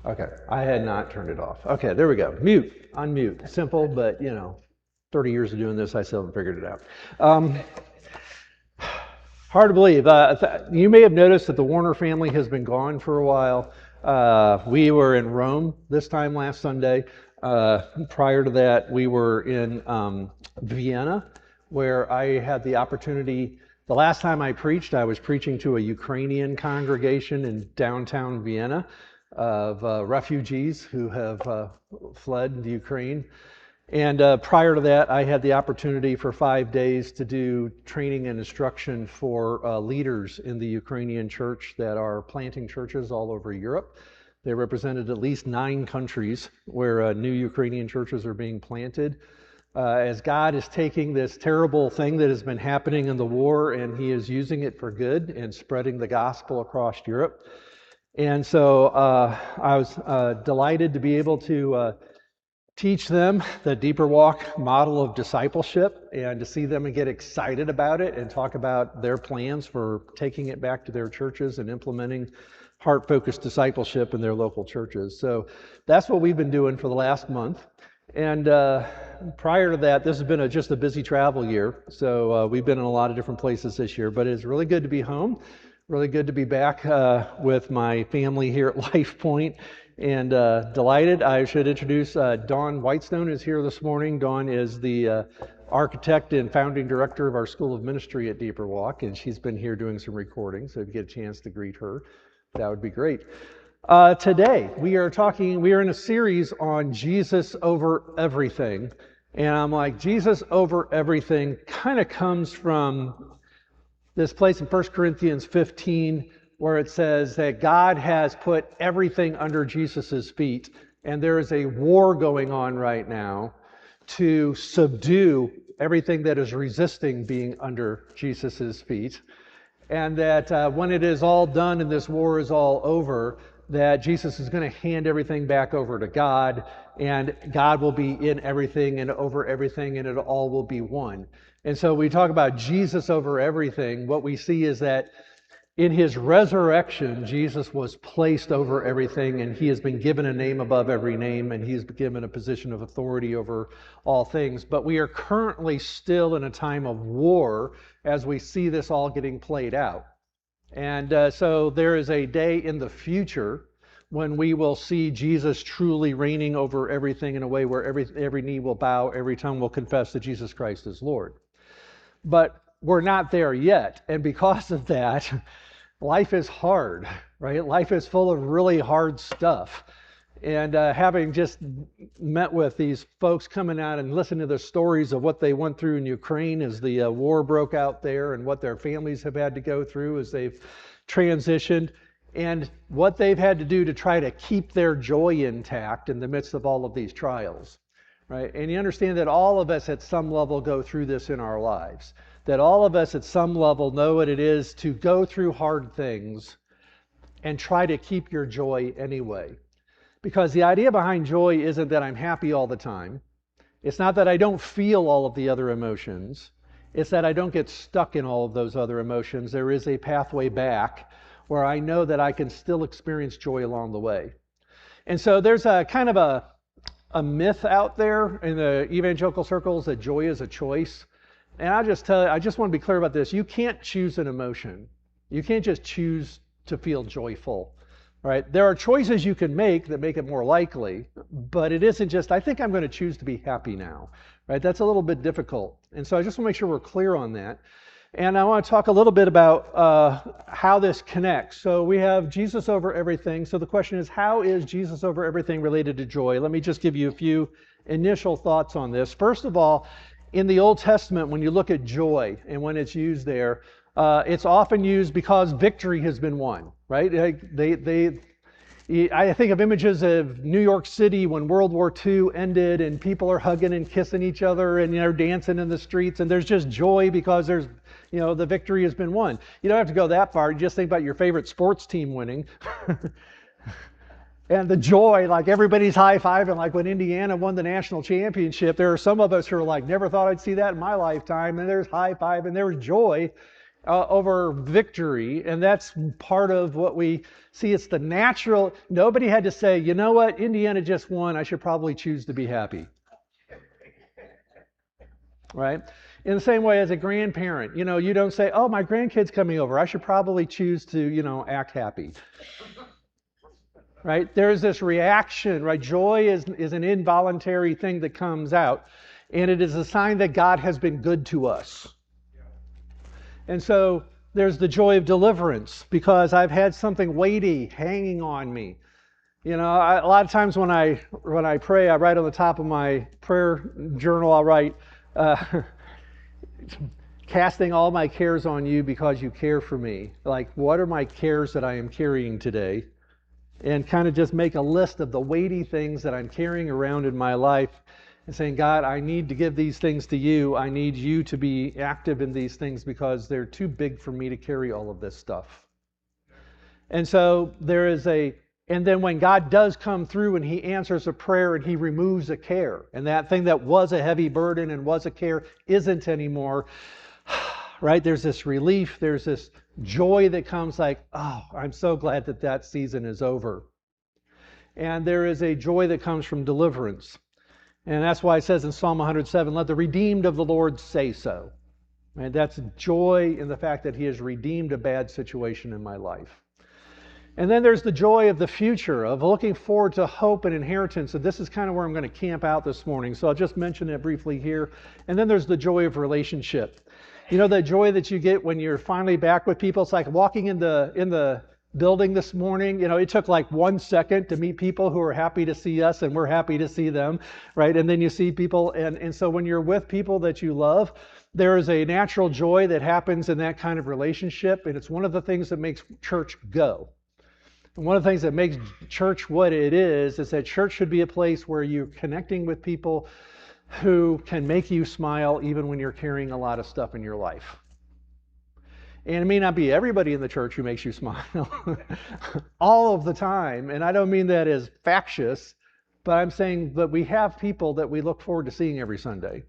Okay, I had not turned it off. Okay, there we go. Mute, unmute. Simple, but 30 years of doing this, I still haven't figured it out. Um, Hard to believe. You may have noticed that the Warner family has been gone for a while. We were in Rome this time last Sunday. Prior to that, we were in Vienna, where I had the opportunity. The last time I preached, I was preaching to a Ukrainian congregation in downtown Vienna of refugees who have fled the Ukraine. And prior to that, I had the opportunity for 5 days to do training and instruction for leaders in the Ukrainian church that are planting churches all over Europe. They represented at least 9 countries where new Ukrainian churches are being planted. As God is taking this terrible thing that has been happening in the war and He is using it for good and spreading the gospel across Europe. And so I was delighted to be able to teach them the Deeper Walk model of discipleship and to see them and get excited about it and talk about their plans for taking it back to their churches and implementing heart-focused discipleship in their local churches. So that's what we've been doing for the last month. And prior to that, this has been just a busy travel year. So we've been in a lot of different places this year, but it's really good to be home. Really good to be back with my family here at Lifepointe. And delighted. I should introduce Dawn Whitestone is here this morning. Dawn is the architect and founding director of our School of Ministry at Deeper Walk, and she's been here doing some recordings. So if you get a chance to greet her, that would be great. Today we are in a series on Jesus over everything, and I'm like, Jesus over everything kind of comes from this place in 1 Corinthians 15. Where it says that God has put everything under Jesus' feet, and there is a war going on right now to subdue everything that is resisting being under Jesus' feet. And that when it is all done and this war is all over, that Jesus is going to hand everything back over to God, and God will be in everything and over everything, and it all will be one. And so we talk about Jesus over everything. What we see is that in His resurrection, Jesus was placed over everything, and He has been given a name above every name, and He's been given a position of authority over all things. But we are currently still in a time of war as we see this all getting played out. And so there is a day in the future when we will see Jesus truly reigning over everything in a way where every knee will bow, every tongue will confess that Jesus Christ is Lord. But we're not there yet, and because of that, life is hard, right? Life is full of really hard stuff. And having just met with these folks coming out and listening to the stories of what they went through in Ukraine as the war broke out there, and what their families have had to go through as they've transitioned, and what they've had to do to try to keep their joy intact in the midst of all of these trials, right? And you understand that all of us at some level go through this in our lives. That all of us at some level know what it is to go through hard things and try to keep your joy anyway. Because the idea behind joy isn't that I'm happy all the time. It's not that I don't feel all of the other emotions. It's that I don't get stuck in all of those other emotions. There is a pathway back where I know that I can still experience joy along the way. And so there's a kind of a myth out there in the evangelical circles that joy is a choice. And I just want to be clear about this. You can't choose an emotion. You can't just choose to feel joyful, right? There are choices you can make that make it more likely, but it isn't just, I think I'm going to choose to be happy now, right? That's a little bit difficult. And so I just want to make sure we're clear on that. And I want to talk a little bit about how this connects. So we have Jesus over everything. So the question is, how is Jesus over everything related to joy? Let me just give you a few initial thoughts on this. First of all, in the Old Testament, when you look at joy and when it's used there, it's often used because victory has been won, right? I think of images of New York City when World War II ended and people are hugging and kissing each other and they're dancing in the streets, and there's just joy because there's, the victory has been won. You don't have to go that far. You just think about your favorite sports team winning. And the joy, like everybody's high-fiving, like when Indiana won the national championship. There are some of us who are like, never thought I'd see that in my lifetime. And there's high-five and there's joy over victory, and that's part of what we see. It's the natural. Nobody had to say, you know what, Indiana just won, I should probably choose to be happy. Right? In the same way as a grandparent, you don't say, oh, my grandkid's coming over, I should probably choose to, act happy. Right? There's this reaction, right? Joy is an involuntary thing that comes out, and it is a sign that God has been good to us. And so there's the joy of deliverance, because I've had something weighty hanging on me. A lot of times when I pray, I write on the top of my prayer journal, I'll write, casting all my cares on you because you care for me. Like, what are my cares that I am carrying today? And kind of just make a list of the weighty things that I'm carrying around in my life, and saying, God, I need to give these things to you. I need you to be active in these things because they're too big for me to carry all of this stuff. And so and then when God does come through and he answers a prayer and he removes a care, and that thing that was a heavy burden and was a care isn't anymore, right? There's this relief, there's this joy that comes, like, oh, I'm so glad that season is over. And there is a joy that comes from deliverance. And that's why it says in Psalm 107, let the redeemed of the Lord say so. And that's joy in the fact that he has redeemed a bad situation in my life. And then there's the joy of the future, of looking forward to hope and inheritance. And this is kind of where I'm going to camp out this morning. So I'll just mention it briefly here. And then there's the joy of relationship. The joy that you get when you're finally back with people. It's like walking in the building this morning. It took like 1 second to meet people who are happy to see us, and we're happy to see them, right? And then you see people, and so when you're with people that you love, there is a natural joy that happens in that kind of relationship, and it's one of the things that makes church go. And one of the things that makes church what it is that church should be a place where you're connecting with people who can make you smile even when you're carrying a lot of stuff in your life. And it may not be everybody in the church who makes you smile all of the time. And I don't mean that as factious, but I'm saying that we have people that we look forward to seeing every Sunday.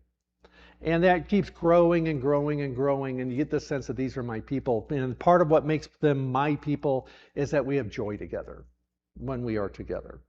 And that keeps growing and growing and growing, and you get the sense that these are my people. And part of what makes them my people is that we have joy together when we are together.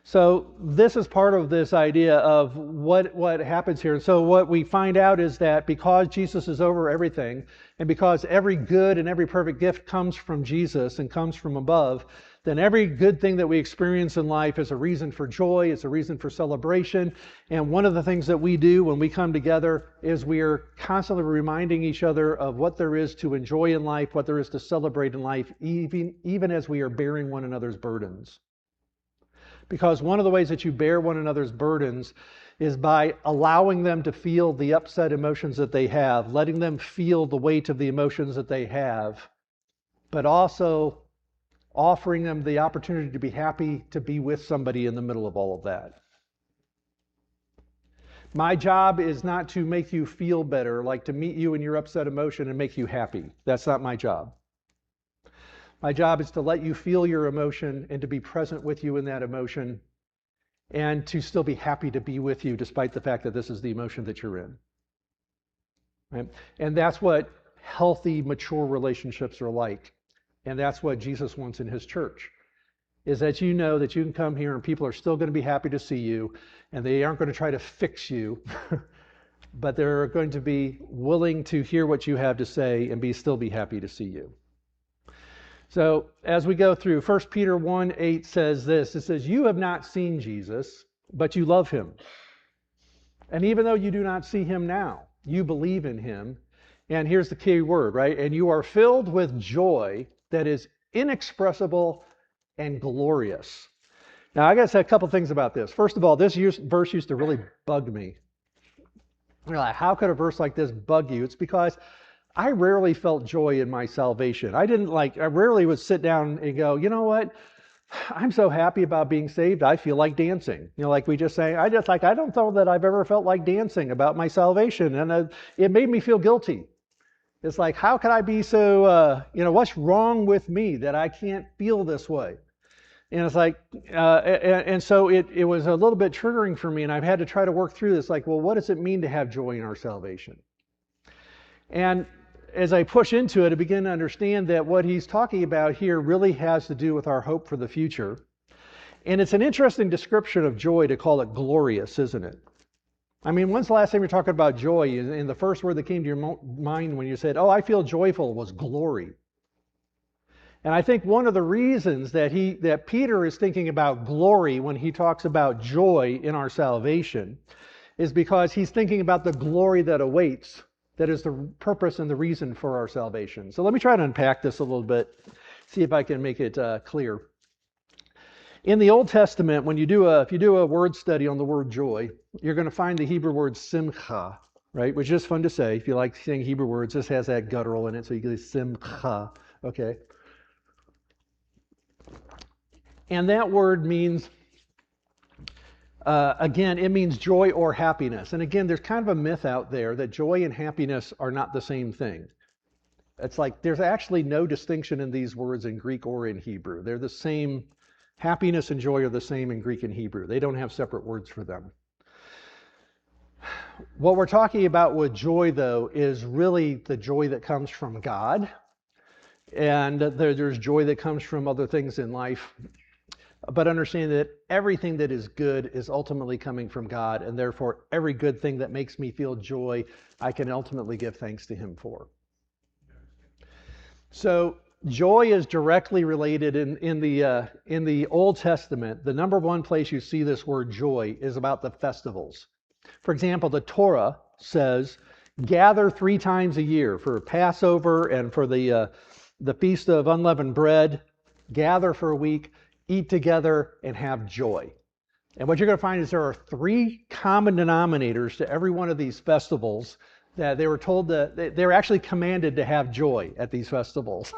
So this is part of this idea of what happens here. And so what we find out is that because Jesus is over everything, and because every good and every perfect gift comes from Jesus and comes from above, then every good thing that we experience in life is a reason for joy, it's a reason for celebration. And one of the things that we do when we come together is we are constantly reminding each other of what there is to enjoy in life, what there is to celebrate in life, even as we are bearing one another's burdens. Because one of the ways that you bear one another's burdens is by allowing them to feel the upset emotions that they have, letting them feel the weight of the emotions that they have, but also offering them the opportunity to be happy to be with somebody in the middle of all of that. My job is not to make you feel better, like to meet you in your upset emotion and make you happy. That's not my job. My job is to let you feel your emotion and to be present with you in that emotion, and to still be happy to be with you despite the fact that this is the emotion that you're in. Right? And that's what healthy, mature relationships are like. And that's what Jesus wants in his church, is that you know that you can come here and people are still going to be happy to see you, and they aren't going to try to fix you, but they're going to be willing to hear what you have to say and still be happy to see you. So as we go through, 1 Peter 1:8 says this. It says, you have not seen Jesus, but you love him. And even though you do not see him now, you believe in him. And here's the key word, right? And you are filled with joy that is inexpressible and glorious. Now, I got to say a couple things about this. First of all, this verse used to really bug me. You're like, how could a verse like this bug you? It's because I rarely felt joy in my salvation. I rarely would sit down and go, you know what? I'm so happy about being saved, I feel like dancing. Like we just say, I don't know that I've ever felt like dancing about my salvation. And it made me feel guilty. It's like, how could I be so, what's wrong with me that I can't feel this way? And it's like, and so it was a little bit triggering for me, and I've had to try to work through this. Like, well, what does it mean to have joy in our salvation? And as I push into it, I begin to understand that what he's talking about here really has to do with our hope for the future. And it's an interesting description of joy to call it glorious, isn't it? I mean, when's the last time you're talking about joy? And the first word that came to your mind when you said, oh, I feel joyful, was glory. And I think one of the reasons that Peter is thinking about glory when he talks about joy in our salvation is because he's thinking about the glory that awaits, that is the purpose and the reason for our salvation. So let me try to unpack this a little bit, see if I can make it clear. In the Old Testament, if you do a word study on the word joy, you're going to find the Hebrew word simcha, right? Which is fun to say. If you like saying Hebrew words, this has that guttural in it, so you get simcha, okay? And that word means, again, it means joy or happiness. And again, there's kind of a myth out there that joy and happiness are not the same thing. It's like there's actually no distinction in these words in Greek or in Hebrew. They're the same. Happiness and joy are the same in Greek and Hebrew. They don't have separate words for them. What we're talking about with joy, though, is really the joy that comes from God. And there's joy that comes from other things in life. But understand that everything that is good is ultimately coming from God. And therefore, every good thing that makes me feel joy, I can ultimately give thanks to Him for. So, joy is directly related in the Old Testament. The number one place you see this word joy is about the festivals. For example, the Torah says, gather 3 times a year for Passover and for the Feast of Unleavened Bread. Gather for a week, eat together, and have joy. And what you're going to find is there are 3 common denominators to every one of these festivals that they were told that they were actually commanded to have joy at these festivals.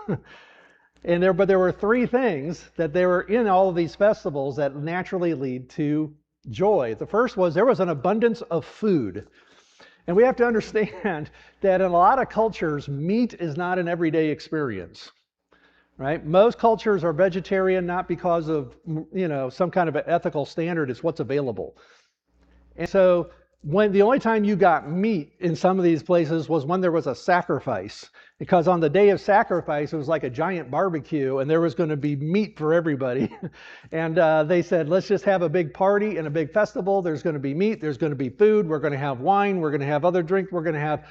But there were 3 things that they were in all of these festivals that naturally lead to joy. The first was there was an abundance of food. And we have to understand that in a lot of cultures, meat is not an everyday experience. Right? Most cultures are vegetarian not because of some kind of an ethical standard, it's what's available. And so when the only time you got meat in some of these places was when there was a sacrifice, because on the day of sacrifice it was like a giant barbecue and there was going to be meat for everybody. And they said, let's just have a big party and a big festival. There's going to be meat, there's going to be food, we're going to have wine, we're going to have other drink, we're going to have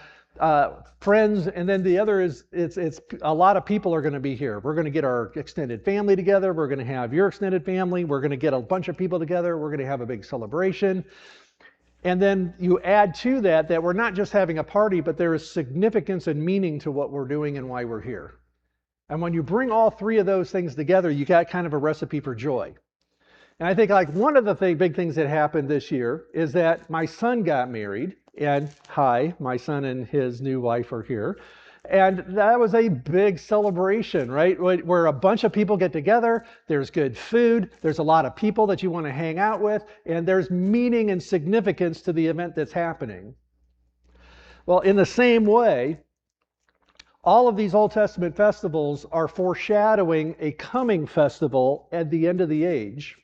friends, and then the other is it's a lot of people are going to be here. We're going to get our extended family together, we're going to have your extended family, we're going to get a bunch of people together, we're going to have a big celebration. And then you add to that we're not just having a party, but there is significance and meaning to what we're doing and why we're here. And when you bring all 3 of those things together, you got kind of a recipe for joy. And I think like one of the big things that happened this year is that my son got married. And my son and his new wife are here. And that was a big celebration, right? Where a bunch of people get together, there's good food, there's a lot of people that you want to hang out with, and there's meaning and significance to the event that's happening. Well, in the same way, all of these Old Testament festivals are foreshadowing a coming festival at the end of the age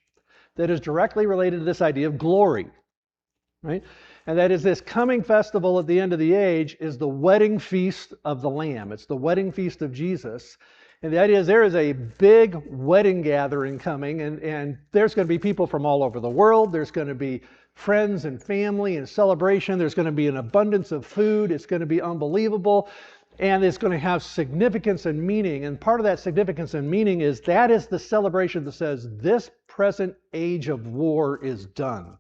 that is directly related to this idea of glory, right? And that is this coming festival at the end of the age is the wedding feast of the Lamb. It's the wedding feast of Jesus. And the idea is there is a big wedding gathering coming, and there's going to be people from all over the world. There's going to be friends and family and celebration. There's going to be an abundance of food. It's going to be unbelievable. And it's going to have significance and meaning. And part of that significance and meaning is that is the celebration that says this present age of war is done.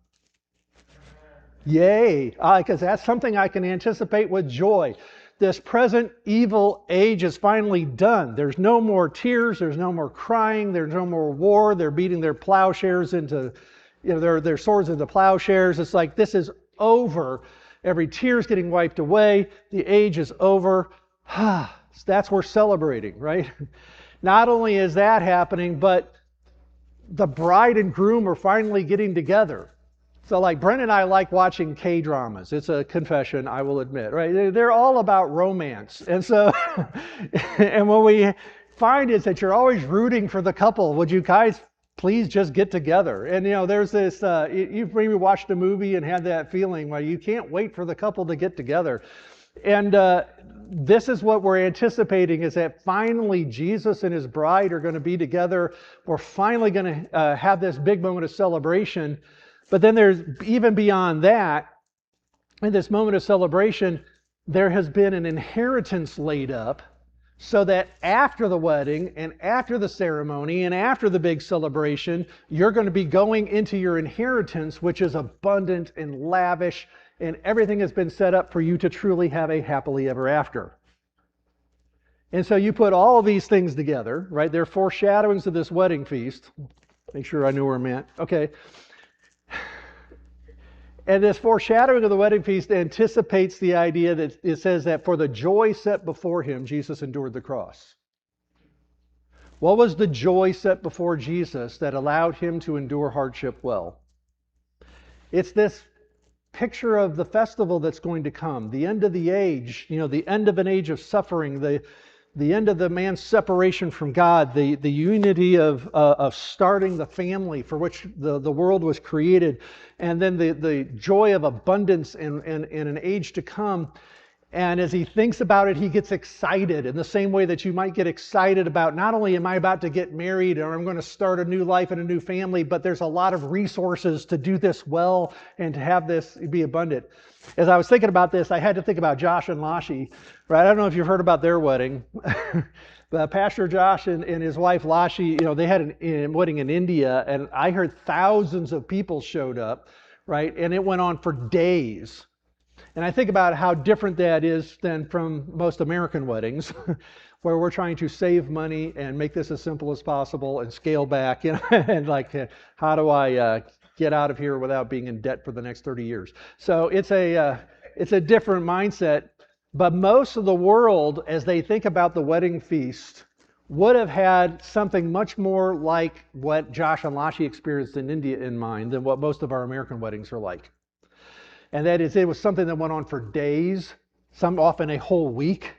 Yay, because that's something I can anticipate with joy. This present evil age is finally done. There's no more tears, there's no more crying, there's no more war. They're beating their plowshares into, their swords into plowshares. It's like this is over. Every tear's getting wiped away. The age is over. That's we're celebrating, right? Not only is that happening, but the bride and groom are finally getting together. So like Brent and I like watching K-dramas. It's a confession, I will admit, right? They're all about romance. And so, and what we find is that you're always rooting for the couple. Would you guys please just get together? And there's this, you've maybe watched a movie and had that feeling where you can't wait for the couple to get together. And this is what we're anticipating, is that finally Jesus and his bride are going to be together. We're finally going to have this big moment of celebration. But then there's even beyond that, in this moment of celebration, there has been an inheritance laid up so that after the wedding and after the ceremony and after the big celebration, you're going to be going into your inheritance, which is abundant and lavish, and everything has been set up for you to truly have a happily ever after. And so you put all of these things together, right? They're foreshadowings of this wedding feast. Make sure I knew where I'm at. Okay. And this foreshadowing of the wedding feast anticipates the idea that it says that for the joy set before him, Jesus endured the cross. What was the joy set before Jesus that allowed him to endure hardship well? It's this picture of the festival that's going to come, the end of the age, the end of an age of suffering, the end of the man's separation from God, the unity of starting the family for which the world was created, and then the joy of abundance in an age to come. And as he thinks about it, he gets excited in the same way that you might get excited about, not only am I about to get married or I'm going to start a new life and a new family, but there's a lot of resources to do this well and to have this be abundant. As I was thinking about this, I had to think about Josh and Lashi, right? I don't know if you've heard about their wedding. But Pastor Josh and his wife Lashi, they had a wedding in India, and I heard thousands of people showed up, right? And it went on for days. And I think about how different that is than from most American weddings, where we're trying to save money and make this as simple as possible and scale back, and like, how do I get out of here without being in debt for the next 30 years? So it's a different mindset. But most of the world, as they think about the wedding feast, would have had something much more like what Josh and Lashi experienced in India in mind than what most of our American weddings are like. And that is, it was something that went on for days, some often a whole week.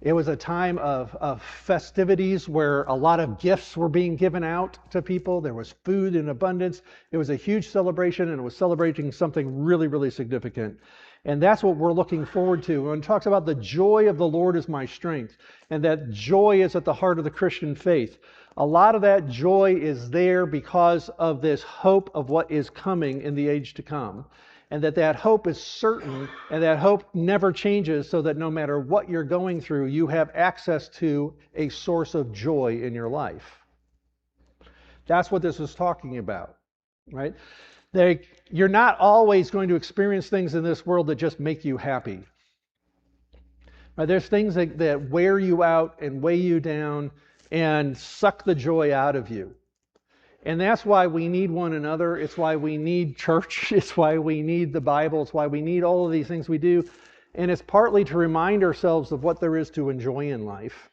It was a time of festivities where a lot of gifts were being given out to people. There was food in abundance. It was a huge celebration, and it was celebrating something really, really significant. And that's what we're looking forward to. When it talks about the joy of the Lord is my strength, and that joy is at the heart of the Christian faith. A lot of that joy is there because of this hope of what is coming in the age to come. And that hope is certain, and that hope never changes, so that no matter what you're going through, you have access to a source of joy in your life. That's what this is talking about, right? You're not always going to experience things in this world that just make you happy. Right? There's things that wear you out and weigh you down and suck the joy out of you. And that's why we need one another. It's why we need church. It's why we need the Bible. It's why we need all of these things we do. And it's partly to remind ourselves of what there is to enjoy in life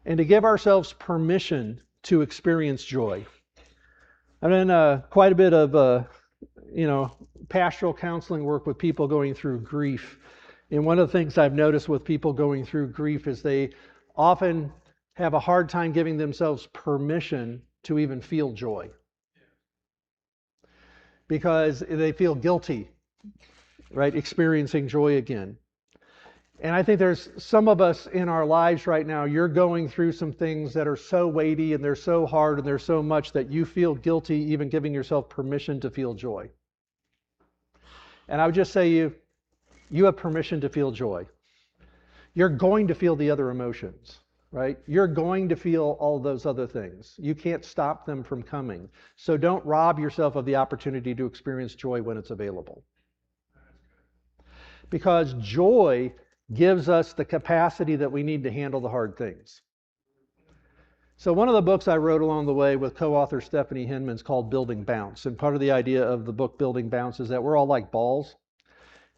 and to give ourselves permission to experience joy. I've done quite a bit of, pastoral counseling work with people going through grief. And one of the things I've noticed with people going through grief is they often have a hard time giving themselves permission to even feel joy, because they feel guilty, right? Experiencing joy again. And I think there's some of us in our lives right now, you're going through some things that are so weighty and they're so hard and there's so much that you feel guilty even giving yourself permission to feel joy. And I would just say you have permission to feel joy. You're going to feel the other emotions. Right? You're going to feel all those other things. You can't stop them from coming. So don't rob yourself of the opportunity to experience joy when it's available. Because joy gives us the capacity that we need to handle the hard things. So one of the books I wrote along the way with co-author Stephanie Hinman is called Building Bounce. And part of the idea of the book Building Bounce is that we're all like balls.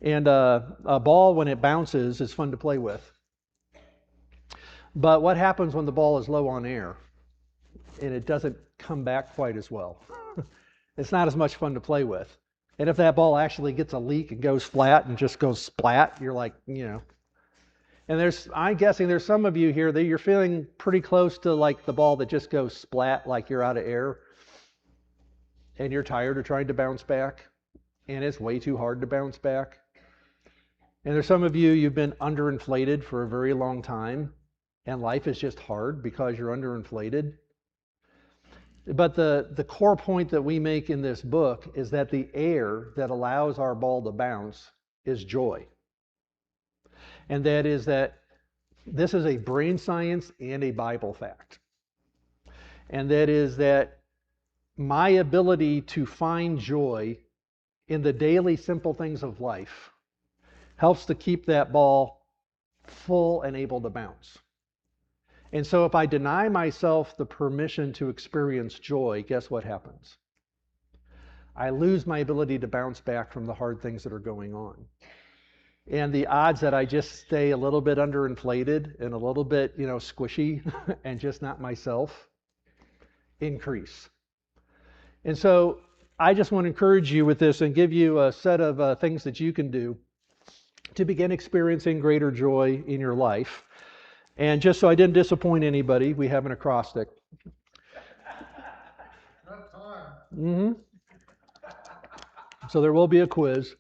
And a ball, when it bounces, is fun to play with. But what happens when the ball is low on air and it doesn't come back quite as well? It's not as much fun to play with. And if that ball actually gets a leak and goes flat and just goes splat, you're like, And I'm guessing there's some of you here that you're feeling pretty close to like the ball that just goes splat, like you're out of air. And you're tired of trying to bounce back. And it's way too hard to bounce back. And there's some of you, you've been underinflated for a very long time, and life is just hard because you're underinflated. But the core point that we make in this book is that the air that allows our ball to bounce is joy. And that is that this is a brain science and a Bible fact. And that is that my ability to find joy in the daily simple things of life helps to keep that ball full and able to bounce. And so if I deny myself the permission to experience joy, guess what happens? I lose my ability to bounce back from the hard things that are going on. And the odds that I just stay a little bit underinflated and a little bit, squishy and just not myself increase. And so I just want to encourage you with this and give you a set of things that you can do to begin experiencing greater joy in your life. And just so I didn't disappoint anybody, we have an acrostic. Mm-hmm. So there will be a quiz.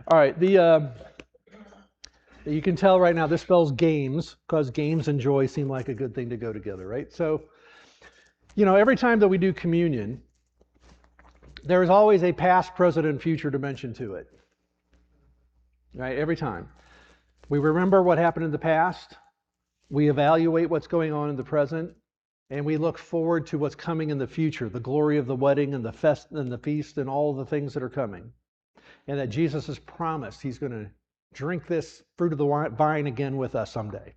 All right, you can tell right now this spells games, because games and joy seem like a good thing to go together, right? So, every time that we do communion, there is always a past, present, and future dimension to it, right? Every time. We remember what happened in the past, we evaluate what's going on in the present, and we look forward to what's coming in the future, the glory of the wedding and the feast and all the things that are coming. And that Jesus has promised he's going to drink this fruit of the vine again with us someday.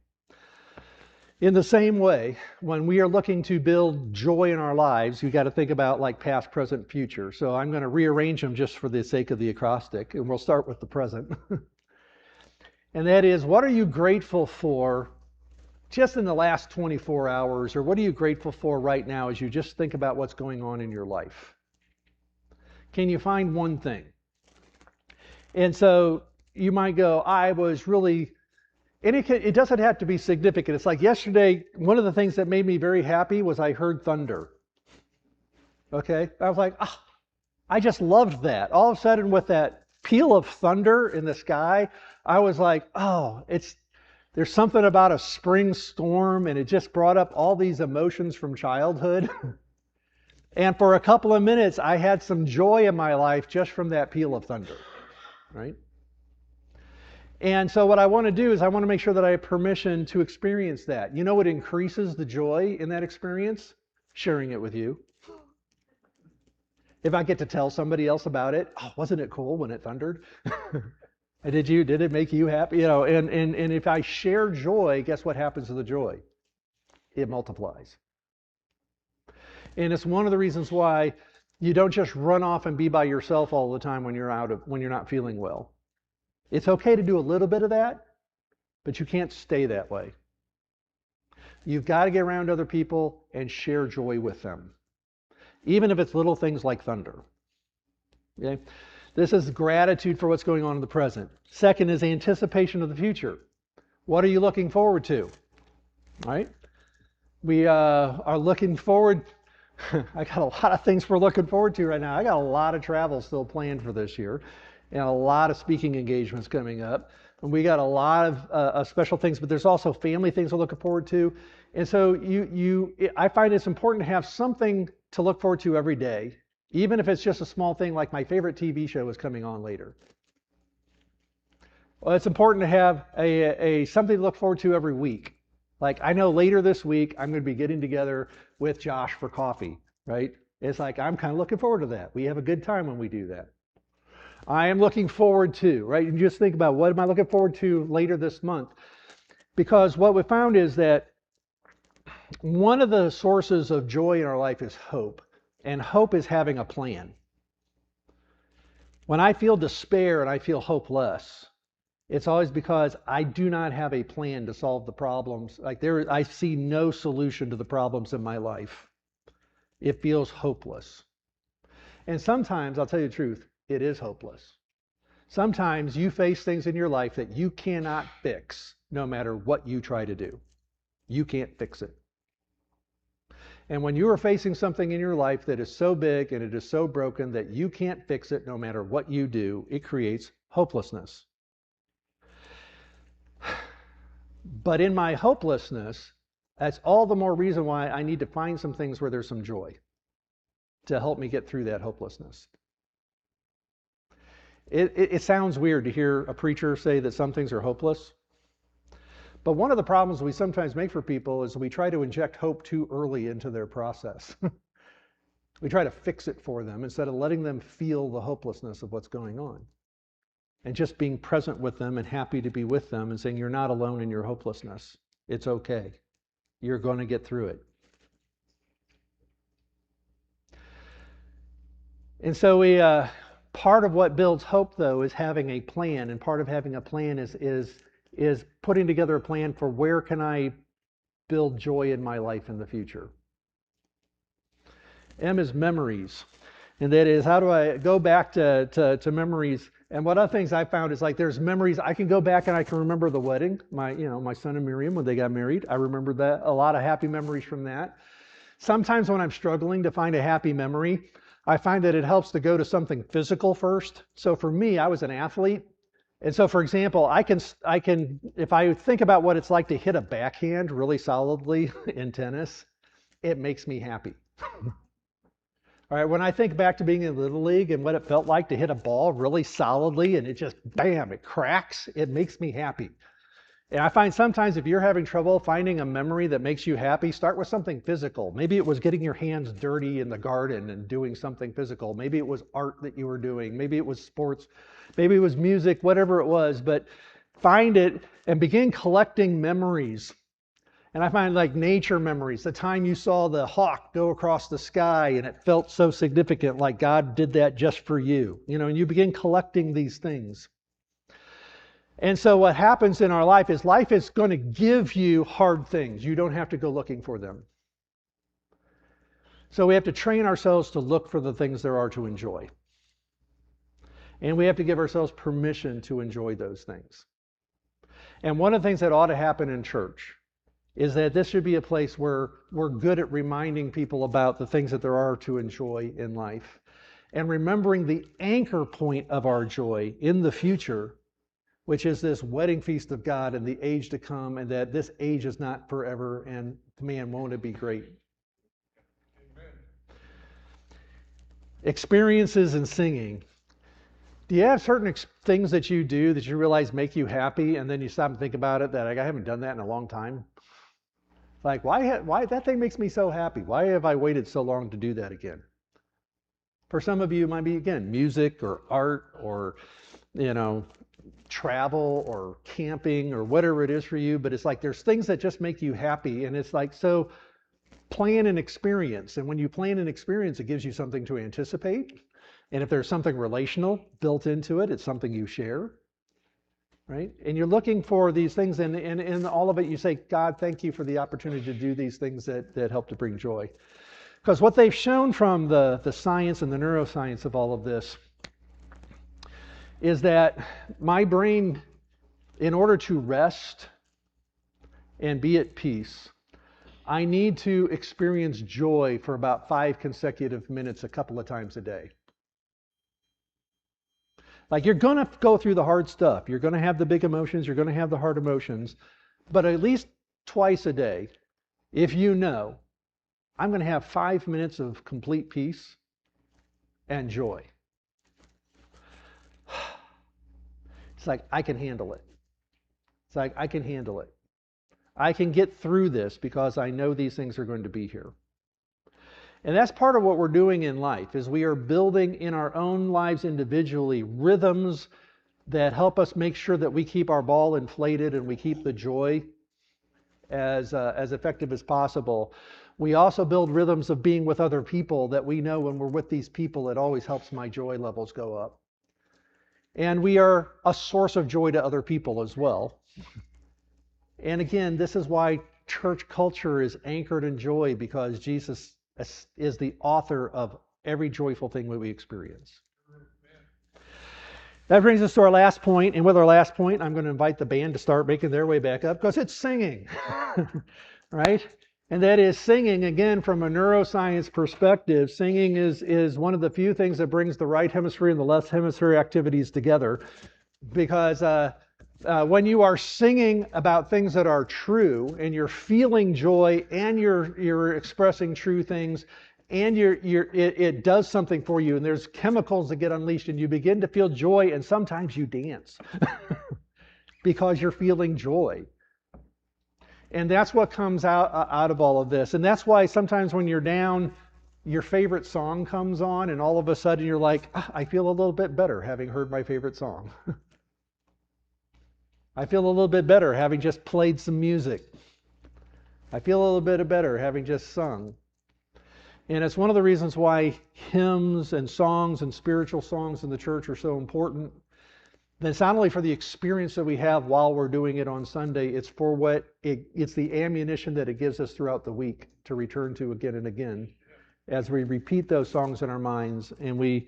In the same way, when we are looking to build joy in our lives, you got to think about like past, present, future. So I'm going to rearrange them just for the sake of the acrostic, and we'll start with the present. And that is, what are you grateful for just in the last 24 hours, or what are you grateful for right now as you just think about what's going on in your life? Can you find one thing? And so you might go, I was really, and it doesn't have to be significant. It's like yesterday, one of the things that made me very happy was I heard thunder. Okay? I was like, I just loved that. All of a sudden with that peal of thunder in the sky, I was like, there's something about a spring storm, and it just brought up all these emotions from childhood. And for a couple of minutes, I had some joy in my life just from that peal of thunder, right? And so what I want to do is I want to make sure that I have permission to experience that. You know what increases the joy in that experience? Sharing it with you. If I get to tell somebody else about it, wasn't it cool when it thundered? Did it make you happy? And if I share joy, guess what happens to the joy? It multiplies. And it's one of the reasons why you don't just run off and be by yourself all the time when you're not feeling well. It's okay to do a little bit of that, but you can't stay that way. You've got to get around other people and share joy with them, even if it's little things like thunder. Okay? This is gratitude for what's going on in the present. Second is anticipation of the future. What are you looking forward to? All right? We are looking forward. I got a lot of things we're looking forward to right now. I got a lot of travel still planned for this year, and a lot of speaking engagements coming up. And we got a lot of special things, but there's also family things we're looking forward to. And so I find it's important to have something to look forward to every day, even if it's just a small thing like my favorite TV show is coming on later. Well, it's important to have something to look forward to every week. Like I know later this week, I'm going to be getting together with Josh for coffee, right? It's like I'm kind of looking forward to that. We have a good time when we do that. I am looking forward to, right? And just think about what am I looking forward to later this month? Because what we found is that one of the sources of joy in our life is hope. And hope is having a plan. When I feel despair and I feel hopeless, it's always because I do not have a plan to solve the problems. I see no solution to the problems in my life. It feels hopeless. And sometimes, I'll tell you the truth, it is hopeless. Sometimes you face things in your life that you cannot fix no matter what you try to do. You can't fix it. And when you are facing something in your life that is so big and it is so broken that you can't fix it no matter what you do, it creates hopelessness. But in my hopelessness, that's all the more reason why I need to find some things where there's some joy to help me get through that hopelessness. It sounds weird to hear a preacher say that some things are hopeless. But one of the problems we sometimes make for people is we try to inject hope too early into their process. We try to fix it for them instead of letting them feel the hopelessness of what's going on. And just being present with them and happy to be with them and saying, you're not alone in your hopelessness. It's okay. You're going to get through it. And so part of what builds hope, though, is having a plan. And part of having a plan is putting together a plan for where can I build joy in my life in the future. M is memories. And that is, how do I go back to memories? And one of the things I found is like there's memories. I can go back and I can remember the wedding, my son and Miriam when they got married. I remember that, a lot of happy memories from that. Sometimes when I'm struggling to find a happy memory, I find that it helps to go to something physical first. So for me, I was an athlete. And so, for example, I can, if I think about what it's like to hit a backhand really solidly in tennis, it makes me happy. All right, when I think back to being in Little League and what it felt like to hit a ball really solidly and it just, bam, it cracks, it makes me happy. And I find sometimes if you're having trouble finding a memory that makes you happy, start with something physical. Maybe it was getting your hands dirty in the garden and doing something physical. Maybe it was art that you were doing. Maybe it was sports. Maybe it was music, whatever it was. But find it and begin collecting memories. And I find like nature memories, the time you saw the hawk go across the sky and it felt so significant, like God did that just for you. And you begin collecting these things. And so what happens in our life is going to give you hard things. You don't have to go looking for them. So we have to train ourselves to look for the things there are to enjoy. And we have to give ourselves permission to enjoy those things. And one of the things that ought to happen in church is that this should be a place where we're good at reminding people about the things that there are to enjoy in life. And remembering the anchor point of our joy in the future, which is this wedding feast of God and the age to come, and that this age is not forever, and man, won't it be great. Amen. Experiences in singing. Do you have certain things that you do that you realize make you happy, and then you stop and think about it, that I haven't done that in a long time? Like, why that thing makes me so happy? Why have I waited so long to do that again? For some of you, it might be, again, music or art or, travel or camping or whatever it is for you. But it's like there's things that just make you happy. And it's like, so plan an experience. And when you plan an experience, it gives you something to anticipate. And if there's something relational built into it, it's something you share. Right? And you're looking for these things, and in all of it, you say, God, thank you for the opportunity to do these things that help to bring joy. Because what they've shown from the science and the neuroscience of all of this is that my brain, in order to rest and be at peace, I need to experience joy for about 5 consecutive minutes a couple of times a day. Like, you're going to go through the hard stuff. You're going to have the big emotions. You're going to have the hard emotions. But at least twice a day, if you know, I'm going to have 5 minutes of complete peace and joy. It's like, I can handle it. It's like, I can handle it. I can get through this because I know these things are going to be here. And that's part of what we're doing in life, is we are building in our own lives individually rhythms that help us make sure that we keep our ball inflated and we keep the joy as effective as possible. We also build rhythms of being with other people that we know when we're with these people, it always helps my joy levels go up. And we are a source of joy to other people as well. And again, this is why church culture is anchored in joy, because Jesus is the author of every joyful thing that we experience. That brings us to our last point. And with our last point, I'm going to invite the band to start making their way back up, because it's singing. Right? And that is singing, again, from a neuroscience perspective. Singing is one of the few things that brings the right hemisphere and the left hemisphere activities together. Because When you are singing about things that are true and you're feeling joy and you're expressing true things and it does something for you and there's chemicals that get unleashed and you begin to feel joy and sometimes you dance because you're feeling joy. And that's what comes out of all of this. And that's why sometimes when you're down, your favorite song comes on and all of a sudden you're like, I feel a little bit better having heard my favorite song. I feel a little bit better having just played some music. I feel a little bit better having just sung. And it's one of the reasons why hymns and songs and spiritual songs in the church are so important. And it's not only for the experience that we have while we're doing it on Sunday, it's for it's the ammunition that it gives us throughout the week to return to again and again as we repeat those songs in our minds and we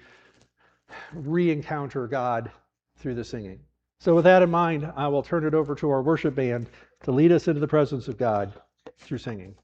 re-encounter God through the singing. So with that in mind, I will turn it over to our worship band to lead us into the presence of God through singing.